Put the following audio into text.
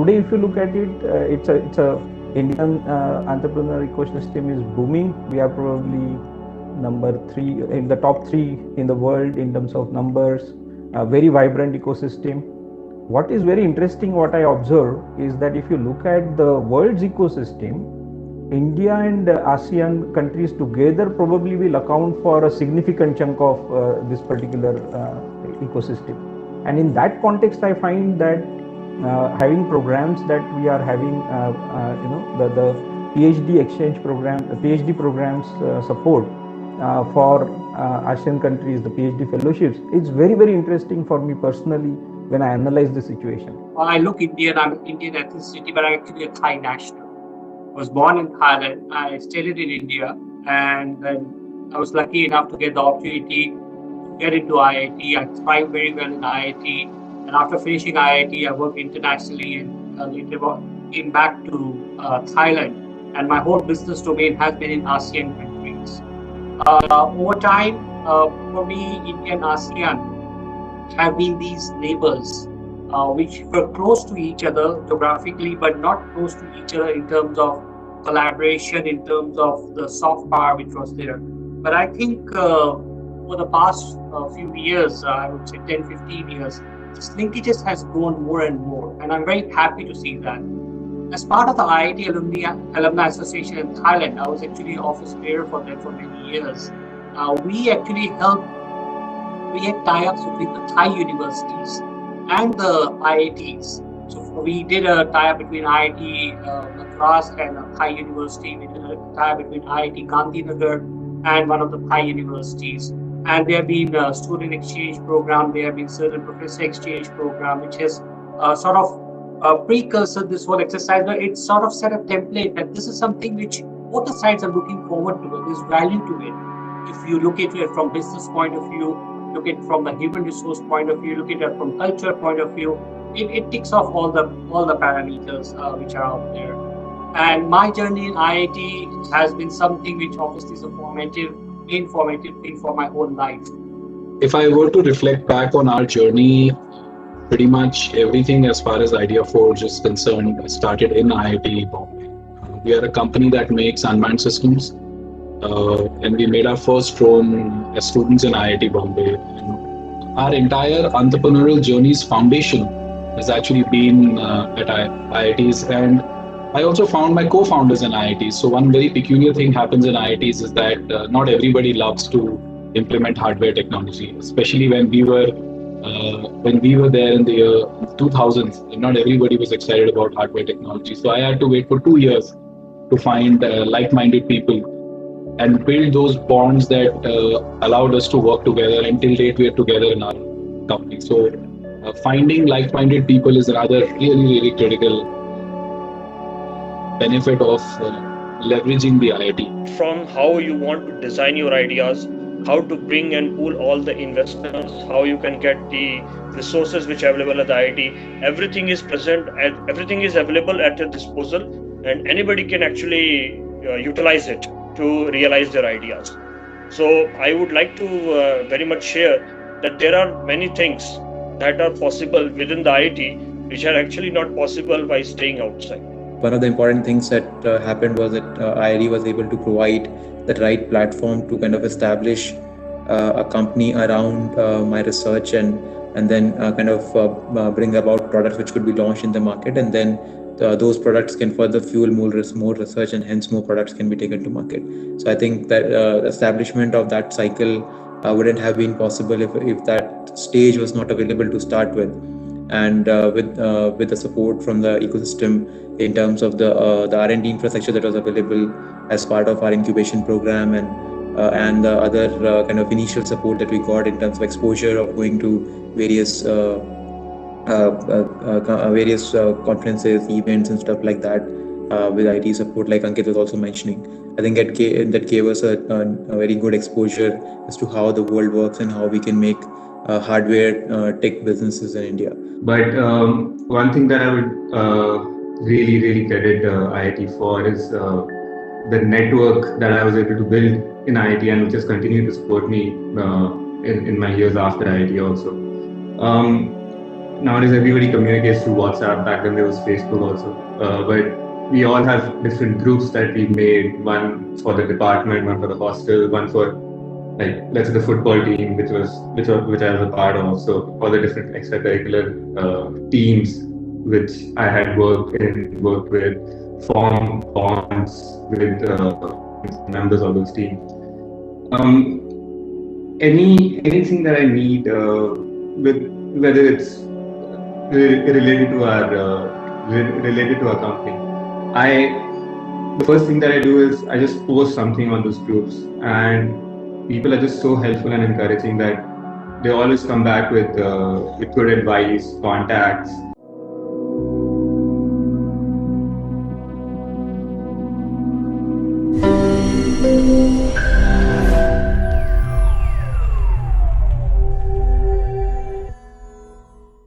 today, if you look at it, it's a Indian entrepreneur ecosystem is booming. We are probably number 3 in the top 3 in the world in terms of numbers. A very vibrant ecosystem. What is very interesting, what I observe, is that if you look at the world's ecosystem, India and ASEAN countries together probably will account for a significant chunk of this particular ecosystem. And in that context, I find that having programs that we are having, the PhD exchange program, PhD programs support for ASEAN countries, the PhD fellowships, it's very, very interesting for me personally when I analyze the situation. I look Indian, I'm Indian ethnicity, but I'm actually a Thai national. I was born in Thailand. I studied in India, and then I was lucky enough to get the opportunity to get into IIT. I thrived very well in IIT, and after finishing IIT, I worked internationally and later came back to Thailand. And my whole business domain has been in ASEAN countries. Over time, for me, India and ASEAN have been these neighbors which were close to each other geographically, but not close to each other in terms of collaboration, in terms of the soft power which was there. But I think over the past few years, I would say 10, 15 years, this linkages has grown more and more. And I'm very happy to see that. As part of the IIT Alumni Association in Thailand, I was actually office bearer for them for many years. We actually helped create tie-ups between the Thai universities and the IITs. So we did a tie-up between IIT Madras and a Thai university. We did a tie-up between IIT Gandhinagar and one of the Thai universities. And there have been a student exchange program, there have been certain professor exchange program, which has sort of precursor this whole exercise. But it's sort of set a template that this is something which both the sides are looking forward to it. There's value to it. If you look at it from business point of view, look at it from the human resource point of view, look at it from culture point of view, it ticks off all the parameters which are out there. And my journey in IIT has been something which obviously is a informative thing for my whole life. If I were to reflect back on our journey, pretty much everything as far as Idea Forge is concerned started in IIT Bombay. We are a company that makes unmanned systems. And we made our first drone as students in IIT Bombay. And our entire entrepreneurial journey's foundation has actually been at IITs, and I also found my co-founders in IITs. So one very peculiar thing happens in IITs is that not everybody loves to implement hardware technology, especially when we were there in the year 2000s. Not everybody was excited about hardware technology. So I had to wait for 2 years to find like-minded people and build those bonds that allowed us to work together. Until date, we are together in our company. So finding like-minded people is another really, really critical benefit of leveraging the IIT. From how you want to design your ideas, how to bring and pull all the investors, how you can get the resources which are available at the IIT, everything is present and everything is available at your disposal, and anybody can actually utilize it to realize their ideas. So I would like to very much share that there are many things that are possible within the IIT which are actually not possible by staying outside. One of the important things that happened was that IIT was able to provide the right platform to kind of establish a company around my research and then bring about products which could be launched in the market, and then those products can further fuel more research, and hence more products can be taken to market. So I think that establishment of that cycle wouldn't have been possible if that stage was not available to start with. And with the support from the ecosystem in terms of the R&D infrastructure that was available as part of our incubation program, and the other kind of initial support that we got in terms of exposure of going to various conferences, events and stuff like that, with IT support like Ankit was also mentioning. I think that gave us a very good exposure as to how the world works and how we can make hardware tech businesses in India. But one thing that I would really credit IIT for is the network that I was able to build in IIT, and which has continued to support me in my years after IIT also. nowadays everybody communicates through WhatsApp. Back then there was Facebook also, but we all have different groups that we made. One for the department, one for the hostel, one for like let's say the football team, which I was a part of. So all the different extracurricular teams which I had worked with, formed bonds with members of those teams. Anything that I need with whether it's related to our company, the first thing that I do is I just post something on those groups, and people are just so helpful and encouraging that they always come back with good advice, contacts,